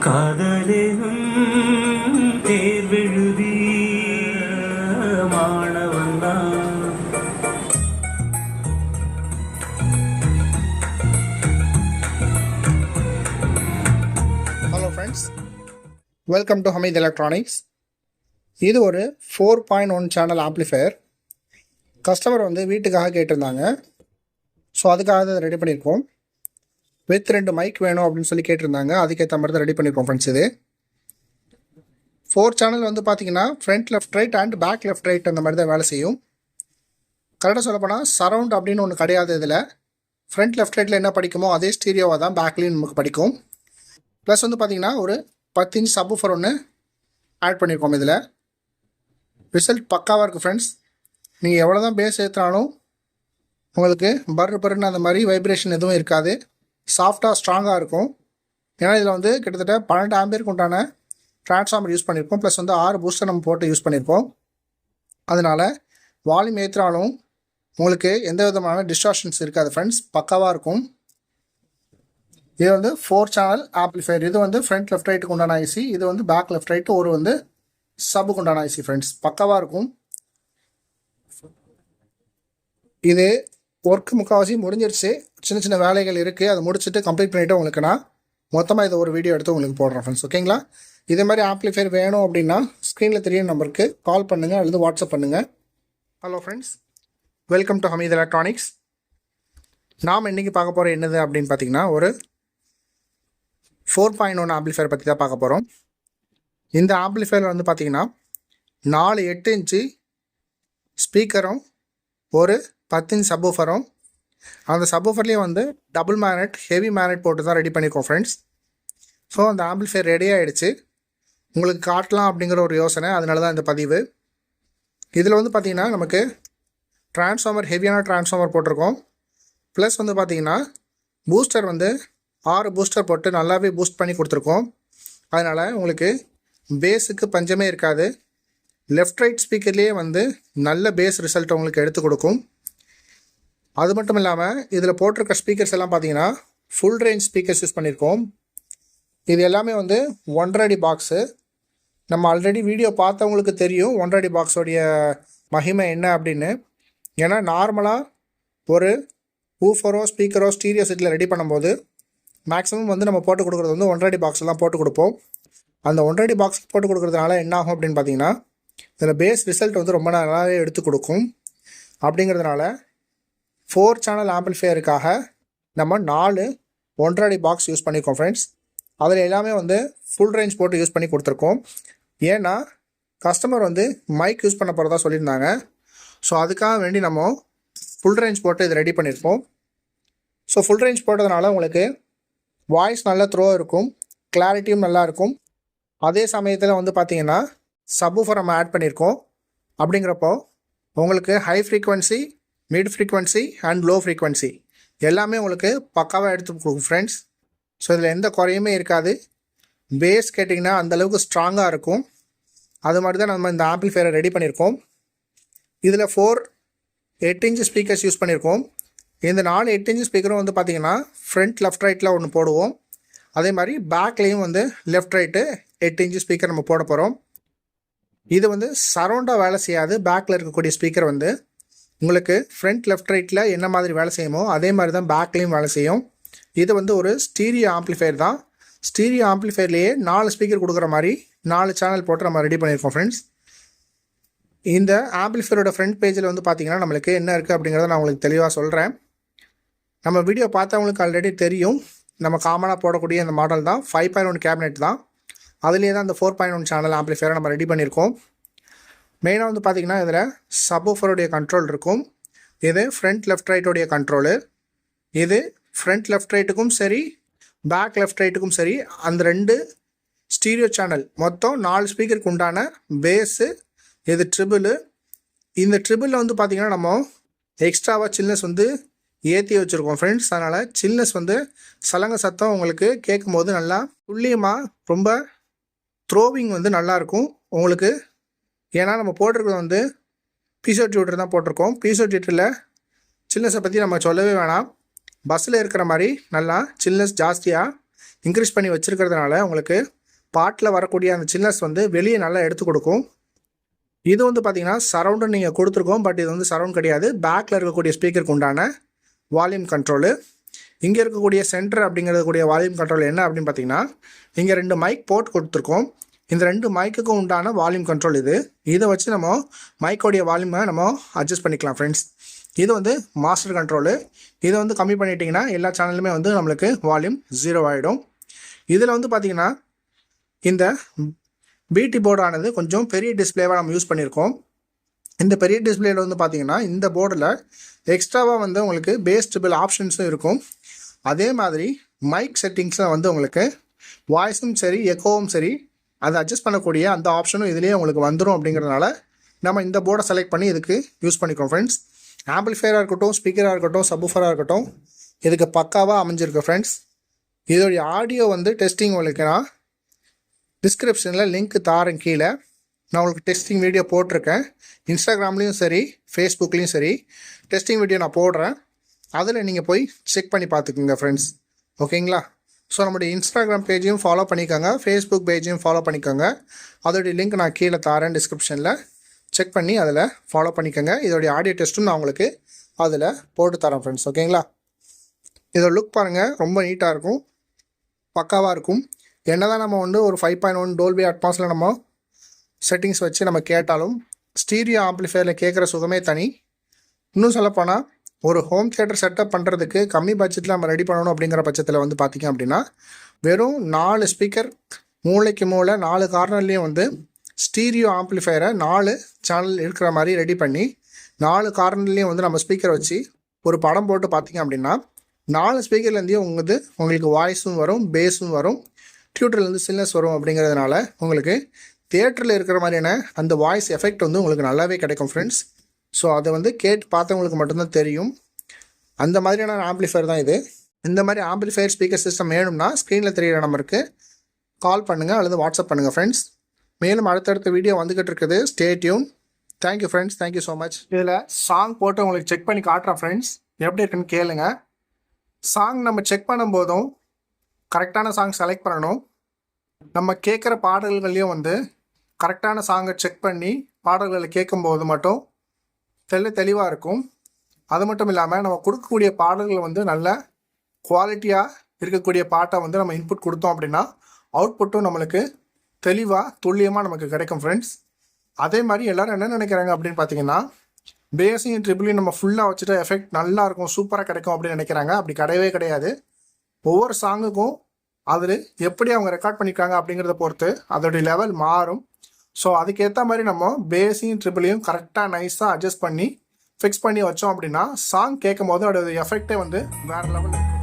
காதலினும் தேர்வெழுதி மாணவன்தான். Hello friends, welcome to Hameed electronics. இது ஒரு 4.1 சேனல் ஆம்ப்ளிஃபையர். கஸ்டமர் வீட்டுக்காக கேட்டிருந்தாங்க. ஸோ அதுக்காக தான் ரெடி பண்ணியிருக்கோம். வித் 2 மைக் வேணும் அப்படின்னு சொல்லி கேட்டிருந்தாங்க. அதுக்கேற்ற மாதிரி தான் ரெடி பண்ணியிருக்கோம் ஃப்ரெண்ட்ஸ். இது 4 சேனல் பார்த்தீங்கன்னா front left right and back left right அந்த மாதிரி தான் வேலை செய்யும். கரெக்டாக சொல்லப்போனால் சரவுண்ட் அப்படின்னு ஒன்று கிடையாது. இதில் ஃப்ரண்ட் லெஃப்ட் ரைட்டில் என்ன படிக்குமோ அதே ஸ்டீரியோவாக தான் பேக்லேயும் நமக்கு படிக்கும். ப்ளஸ் பார்த்தீங்கன்னா ஒரு 10 இன்ச் சப்வூஃபர் ஒன்று ஆட் பண்ணியிருக்கோம். இதில் ரிசல்ட் பக்காவாக இருக்குது ஃப்ரெண்ட்ஸ். நீங்கள் எவ்வளோ தான் பேஸ் ஏற்றினாலும் உங்களுக்கு பர்ன்னு அந்த மாதிரி வைப்ரேஷன் எதுவும் இருக்காது. சாஃப்டாக ஸ்ட்ராங்காக இருக்கும். ஏன்னா இதில் கிட்டத்தட்ட 12 ஆம்பியருக்கு உண்டான ட்ரான்ஸ்ஃபார்மர் யூஸ் பண்ணியிருக்கோம். ப்ளஸ் 6 பூஸ்டர் நம்ம போட்டு யூஸ் பண்ணியிருக்கோம். அதனால் வால்யூம் ஏற்றினாலும் உங்களுக்கு எந்த விதமான டிஸ்டார்ஷன்ஸ் இருக்காது ஃப்ரெண்ட்ஸ். பக்காவாக இருக்கும். இது 4 சேனல் ஆம்ப்ளிஃபையர். இது ஃப்ரண்ட் லெஃப்ட் ரைட்டுக்கு உண்டான ஐசி. இது பேக் லெஃப்ட் ரைட்டு ஒரு சப்புக்கு உண்டான ஐசி ஃப்ரெண்ட்ஸ். பக்காவாக இருக்கும். இது ஒர்க்கு முக்கால்வாசி முடிஞ்சிருச்சு. சின்ன சின்ன வேலைகள் இருக்குது. அதை முடிச்சுட்டு கம்ப்ளீட் பண்ணிவிட்டு உங்களுக்கு நான் மொத்தமாக இதை ஒரு வீடியோ எடுத்து உங்களுக்கு போடுறேன் ஃப்ரெண்ட்ஸ். ஓகேங்களா? இதே மாதிரி ஆம்ப்ளிஃபையர் வேணும் அப்படின்னா ஸ்க்ரீனில் தெரிய நம்பருக்கு கால் பண்ணுங்கள் அல்லது வாட்ஸ்அப் பண்ணுங்கள். Hello friends, welcome to Hameed electronics. நாம் இன்றைக்கி பார்க்க போகிற என்னது அப்படின்னு பார்த்தீங்கன்னா ஒரு 4.1 ஆம்ப்ளிஃபையர் பற்றி தான் பார்க்க போகிறோம். இந்த ஆம்ப்ளிஃபையர் பார்த்தீங்கன்னா 4 8 இன்ச்சு ஸ்பீக்கரும் ஒரு 10 இன்ச் சப்வூஃபரும், அந்த சப்வூஃபர்லேயே டபுள் மேக்னெட் ஹெவி மேக்னெட் போட்டு தான் ரெடி பண்ணியிருக்கோம் ஃப்ரெண்ட்ஸ். ஸோ அந்த ஆம்ப்ளிஃபையர் ரெடி ஆகிடுச்சு. உங்களுக்கு காட்டலாம் அப்படிங்கிற ஒரு யோசனை, அதனால தான் இந்த பதிவு. இதில் பார்த்தீங்கன்னா நமக்கு ட்ரான்ஸ்ஃபார்மர் ஹெவியான ட்ரான்ஸ்ஃபார்மர் போட்டிருக்கோம். ப்ளஸ் பார்த்தீங்கன்னா பூஸ்டர் 6 பூஸ்டர் போட்டு நல்லாவே பூஸ்ட் பண்ணி கொடுத்துருக்கோம். அதனால் உங்களுக்கு பேஸுக்கு பஞ்சமே இருக்காது. லெஃப்ட் ரைட் ஸ்பீக்கர்லேயே நல்ல பேஸ் ரிசல்ட் உங்களுக்கு எடுத்து கொடுக்கும். அது மட்டும் இல்லாமல் இதில் போட்டிருக்க ஸ்பீக்கர்ஸ் எல்லாம் பார்த்தீங்கன்னா ஃபுல் ரேஞ்ச் ஸ்பீக்கர்ஸ் யூஸ் பண்ணியிருக்கோம். இது எல்லாமே 1.5 அடி பாக்ஸு. நம்ம ஆல்ரெடி வீடியோ பார்த்தவங்களுக்கு தெரியும் 1.5 அடி பாக்ஸோடைய மகிமை என்ன அப்படின்னு. ஏன்னா நார்மலாக ஒரு ஊஃபரோ ஸ்பீக்கரோ ஸ்டீரியோ செட்டில் ரெடி பண்ணும்போது மேக்ஸிமம் நம்ம போட்டு கொடுக்குறது 1.5 அடி பாக்ஸில் தான் போட்டு கொடுப்போம். அந்த 1.5 அடி பாக்ஸ் போட்டு கொடுக்குறதுனால என்ன ஆகும் அப்படின்னு பார்த்தீங்கன்னா இதில் பேஸ் ரிசல்ட் ரொம்ப நல்லாவே எடுத்து கொடுக்கும். அப்படிங்கிறதுனால 4 சேனல் ஆம்பிளிஃபையருக்காக நம்ம 4 1.5 அடி பாக்ஸ் யூஸ் பண்ணியிருக்கோம் ஃப்ரெண்ட்ஸ். அதில் எல்லாமே ஃபுல் ரேஞ்ச் போட்டு யூஸ் பண்ணி கொடுத்துருக்கோம். ஏன்னா கஸ்டமர் மைக் யூஸ் பண்ண போகிறதா சொல்லியிருந்தாங்க. ஸோ அதுக்காக வேண்டி நம்ம ஃபுல் ரேஞ்ச் போட்டு இது ரெடி பண்ணியிருக்கோம். ஸோ ஃபுல் ரேஞ்ச் போட்டதுனால உங்களுக்கு வாய்ஸ் நல்லா த்ரோ இருக்கும், கிளாரிட்டியும் நல்லா இருக்கும். அதே சமயத்தில் பார்த்தீங்கன்னா சப்வூஃபர் நம்ம ஆட் பண்ணியிருக்கோம். அப்படிங்கிறப்போ உங்களுக்கு high frequency, mid frequency and low frequency எல்லாமே உங்களுக்கு பக்காவாக எடுத்து கொடுக்கும் ஃப்ரெண்ட்ஸ். ஸோ இதில் எந்த குறையுமே இருக்காது. பேஸ் கேட்டிங்கன்னா அந்தளவுக்கு ஸ்ட்ராங்காக இருக்கும். அது மாதிரி தான் நம்ம இந்த ஆம்ப்ளிஃபையரை ரெடி பண்ணியிருக்கோம். இதில் 4 8 இன்ச் ஸ்பீக்கர்ஸ் யூஸ் பண்ணியிருக்கோம். இந்த 4 8 இன்ச் ஸ்பீக்கரும் பார்த்தீங்கன்னா ஃப்ரண்ட் லெஃப்ட் ரைட்டில் ஒன்று போடுவோம். அதே மாதிரி பேக்லேயும் லெஃப்ட் ரைட்டு 8 இன்ச் ஸ்பீக்கர் நம்ம போட போகிறோம். இது சரௌண்டாக வேலை செய்யாது. பேக்கில் இருக்கக்கூடிய ஸ்பீக்கர் உங்களுக்கு ஃப்ரண்ட் லெஃப்ட் ரைட்டில் என்ன மாதிரி வேலை செய்யுமோ அதே மாதிரி தான் பேக்லேயும் வேலை செய்யும். இது ஒரு ஸ்டீரியோ ஆம்ப்ளிஃபையர் தான். ஸ்டீரியோ ஆம்ப்ளிஃபையர்லேயே 4 ஸ்பீக்கர் கொடுக்குற மாதிரி 4 சேனல் போட்டு நம்ம ரெடி பண்ணியிருக்கோம் ஃப்ரெண்ட்ஸ். இந்த ஆம்ப்ளிஃபையரோட ஃப்ரண்ட் பேஜில் பார்த்தீங்கன்னா நம்மளுக்கு என்ன இருக்குது அப்படிங்கிறத நான் உங்களுக்கு தெளிவாக சொல்கிறேன். நம்ம வீடியோ பார்த்தவங்களுக்கு ஆல்ரெடி தெரியும். நம்ம காமனாக போடக்கூடிய இந்த மாடல் தான் 5.1 கேபினெட் தான். அதுலேயே தான் இந்த 4.1 சேனல் ஆம்ப்ளிஃபையரை நம்ம ரெடி பண்ணியிருக்கோம். மெயினாக பார்த்தீங்கன்னா இதில் சப்வூஃபருடைய கண்ட்ரோல் இருக்கும். இது ஃப்ரண்ட் லெஃப்ட் ரைட்டோடைய கண்ட்ரோலு. இது ஃப்ரண்ட் லெஃப்ட் ரைட்டுக்கும் சரி, பேக் லெஃப்ட் ரைட்டுக்கும் சரி, அந்த 2 ஸ்டீரியோ சேனல் மொத்தம் 4 ஸ்பீக்கருக்கு உண்டான பேஸு. இது ட்ரிபிள். இந்த ட்ரிபிளில் பார்த்தீங்கன்னா நம்ம எக்ஸ்ட்ராவாக சில்னஸ் ஏற்றி வச்சுருக்கோம் ஃப்ரெண்ட்ஸ். அதனால் சில்னஸ் சலங்க சத்தம் உங்களுக்கு கேட்கும் போது நல்லா துல்லியமாக ரொம்ப த்ரோவிங் நல்லாயிருக்கும் உங்களுக்கு. ஏன்னா நம்ம போட்டிருக்கிறது பீசோ டியூட்டர் தான் போட்டிருக்கோம். பீசோ டியூட்டரில் சில்னஸை பற்றி நம்ம சொல்லவே வேணாம். பஸ்ஸில் இருக்கிற மாதிரி நல்லா சில்னஸ் ஜாஸ்தியாக இன்க்ரீஸ் பண்ணி வச்சுருக்கிறதுனால உங்களுக்கு பாட்டில் வரக்கூடிய அந்த சில்னஸ் வந்து வெளியே நல்லா எடுத்து கொடுக்கும். இது வந்து பார்த்தீங்கன்னா சரவுண்டு நீங்கள் கொடுத்துருக்கோம், பட் இது வந்து சரவுண்ட் கிடையாது. பேக்கில் இருக்கக்கூடிய ஸ்பீக்கருக்கு உண்டான வால்யூம் கண்ட்ரோலு. இங்கே இருக்கக்கூடிய சென்டர் அப்படிங்கிறது கூடிய வால்யூம் கண்ட்ரோல் என்ன அப்படின்னு பார்த்தீங்கன்னா, இங்கே 2 மைக் போர்ட் கொடுத்துருக்கோம். இந்த 2 மைக்குக்கும் உண்டான வால்யூம் கண்ட்ரோல் இது. இதை வச்சு நம்ம மைக்கோடைய வால்யூமை நம்ம அட்ஜஸ்ட் பண்ணிக்கலாம் ஃப்ரெண்ட்ஸ். இது வந்து மாஸ்டர் கண்ட்ரோலு. இதை வந்து கம்மி பண்ணிட்டீங்கன்னா எல்லா சேனலுமே வந்து நம்மளுக்கு வால்யூம் 0 ஆகிடும். இதில் வந்து பார்த்திங்கன்னா இந்த பிடி போர்டானது கொஞ்சம் பெரிய டிஸ்பிளேவாக நம்ம யூஸ் பண்ணியிருக்கோம். இந்த பெரிய டிஸ்பிளேயில் வந்து பார்த்திங்கன்னா இந்த போர்டில் எக்ஸ்ட்ராவாக வந்து உங்களுக்கு பேஸ் ட்ரிபிள் ஆப்ஷன்ஸும் இருக்கும். அதே மாதிரி மைக் செட்டிங்ஸில் வந்து உங்களுக்கு வாய்ஸும் சரி எக்கோவும் சரி அதை அட்ஜஸ்ட் பண்ணக்கூடிய அந்த ஆப்ஷனும் இதுலேயே உங்களுக்கு வந்துடும். அப்படிங்கிறதுனால நம்ம இந்த போர்டை செலக்ட் பண்ணி இதுக்கு யூஸ் பண்ணிக்கிறோம் ஃப்ரெண்ட்ஸ். ஆம்பிளிஃபையராக இருக்கட்டும், ஸ்பீக்கராக இருக்கட்டும், சப்வூஃபராக இருக்கட்டும், இதுக்கு பக்காவாக அமைஞ்சிருக்கு ஃப்ரெண்ட்ஸ். இதோடைய ஆடியோ வந்து டெஸ்டிங் உங்களுக்கு நான் டிஸ்கிரிப்ஷனில் லிங்க் தாரேன் கீழே. நான் உங்களுக்கு டெஸ்டிங் வீடியோ போட்டிருக்கேன். இன்ஸ்டாகிராம்லேயும் சரி ஃபேஸ்புக்லேயும் சரி டெஸ்டிங் வீடியோ நான் போடுறேன். அதில் நீங்கள் போய் செக் பண்ணி பார்த்துக்குங்க ஃப்ரெண்ட்ஸ். ஓகேங்களா? ஸோ நம்முடைய இன்ஸ்டாகிராம் பேஜையும் ஃபாலோ பண்ணிக்கோங்க, ஃபேஸ்புக் பேஜையும் ஃபாலோ பண்ணிக்கோங்க. அதோடைய லிங்க் நான் கீழே தாரேன் டிஸ்கிரிப்ஷனில். செக் பண்ணி அதில் ஃபாலோ பண்ணிக்கோங்க. இதோடைய ஆடியோ டெஸ்ட்டும் நான் உங்களுக்கு அதில் போட்டு தரேன் ஃப்ரெண்ட்ஸ். ஓகேங்களா? இதோட லுக் பாருங்கள், ரொம்ப நீட்டாக இருக்கும், பக்காவாக இருக்கும். என்னதான் நம்ம வந்து ஒரு 5.1 டோல்பி அட்மாஸில் நம்ம செட்டிங்ஸ் வச்சு நம்ம கேட்டாலும் ஸ்டீரியோ ஆம்பிளிஃபையரில் கேட்குற சுகமே தனி. இன்னும் சொல்லப்போனால் ஒரு ஹோம் தியேட்டர் செட்டப் பண்ணுறதுக்கு கம்மி பட்ஜெட்டில் நம்ம ரெடி பண்ணணும் அப்படிங்கிற பட்சத்தில் வந்து பார்த்திங்க அப்படின்னா வெறும் 4 ஸ்பீக்கர் மூளைக்கு மூளை 4 கார்னர்லேயும் வந்து ஸ்டீரியோ ஆம்பிளிஃபையரை 4 சேனல் இருக்கிற மாதிரி ரெடி பண்ணி 4 கார்னர்லேயும் வந்து நம்ம ஸ்பீக்கர் வச்சு ஒரு படம் போட்டு பார்த்திங்க அப்படின்னா 4 ஸ்பீக்கர்லேருந்தே உங்களுக்கு வாய்ஸும் வரும், பேஸும் வரும், டியூட்டர்லேருந்து சில்னஸ் வரும். அப்படிங்கிறதுனால உங்களுக்கு தியேட்டரில் இருக்கிற மாதிரியான அந்த வாய்ஸ் எஃபெக்ட் வந்து உங்களுக்கு நல்லாவே கிடைக்கும் ஃப்ரெண்ட்ஸ். ஸோ அதை வந்து கேட்டு பார்த்தவங்களுக்கு மட்டும்தான் தெரியும். அந்த மாதிரியான ஆம்பிளிஃபையர் தான் இது. இந்த மாதிரி ஆம்பிளிஃபையர் ஸ்பீக்கர் சிஸ்டம் வேணும்னா ஸ்க்ரீனில் தெரிகிற நம்பருக்கு கால் பண்ணுங்கள் அல்லது வாட்ஸ்அப் பண்ணுங்கள் ஃப்ரெண்ட்ஸ். மேலும் அடுத்தடுத்த வீடியோ வந்துக்கிட்டு இருக்குது. Stay tune. Thank you friends, thank you so much. இதில் சாங் போட்டு உங்களுக்கு செக் பண்ணி காட்டுறேன் ஃப்ரெண்ட்ஸ், எப்படி இருக்குன்னு கேளுங்க. சாங் நம்ம செக் பண்ணும்போதும் கரெக்டான சாங் செலக்ட் பண்ணணும். நம்ம கேட்குற பாடல்கள்லையும் வந்து கரெக்டான சாங்கை செக் பண்ணி பாடல்களை கேட்கும்போது மட்டும் தெளிவாக இருக்கும். அது மட்டும் இல்லாமல் நம்ம கொடுக்கக்கூடிய பாடல்கள் வந்து நல்ல குவாலிட்டியாக இருக்கக்கூடிய பாட்டை வந்து நம்ம இன்புட் கொடுத்தோம் அப்படின்னா அவுட்புட்டும் நம்மளுக்கு தெளிவாக துல்லியமாக நமக்கு கிடைக்கும் ஃப்ரெண்ட்ஸ். அதே மாதிரி எல்லோரும் என்ன நினைக்கிறாங்க அப்படின்னு பார்த்தீங்கன்னா பேஸையும் ட்ரிபிளையும் நம்ம ஃபுல்லாக வச்சுட்டு எஃபெக்ட் நல்லா இருக்கும், சூப்பராக கிடைக்கும் அப்படின்னு நினைக்கிறாங்க. அப்படி கிடையவே கிடையாது. ஒவ்வொரு சாங்குக்கும் அதில் எப்படி அவங்க ரெக்கார்ட் பண்ணியிருக்காங்க அப்படிங்கிறத பொறுத்து அதோடைய லெவல் மாறும். ஸோ அதுக்கேற்ற மாதிரி நம்ம பேஸையும் ட்ரிபிளையும் கரெக்டாக நைஸாக அட்ஜஸ்ட் பண்ணி ஃபிக்ஸ் பண்ணி வச்சோம் அப்படின்னா சாங் கேட்கும் போது அதோட எஃபெக்டே வந்து வேறு லெவலில் இருக்கும்.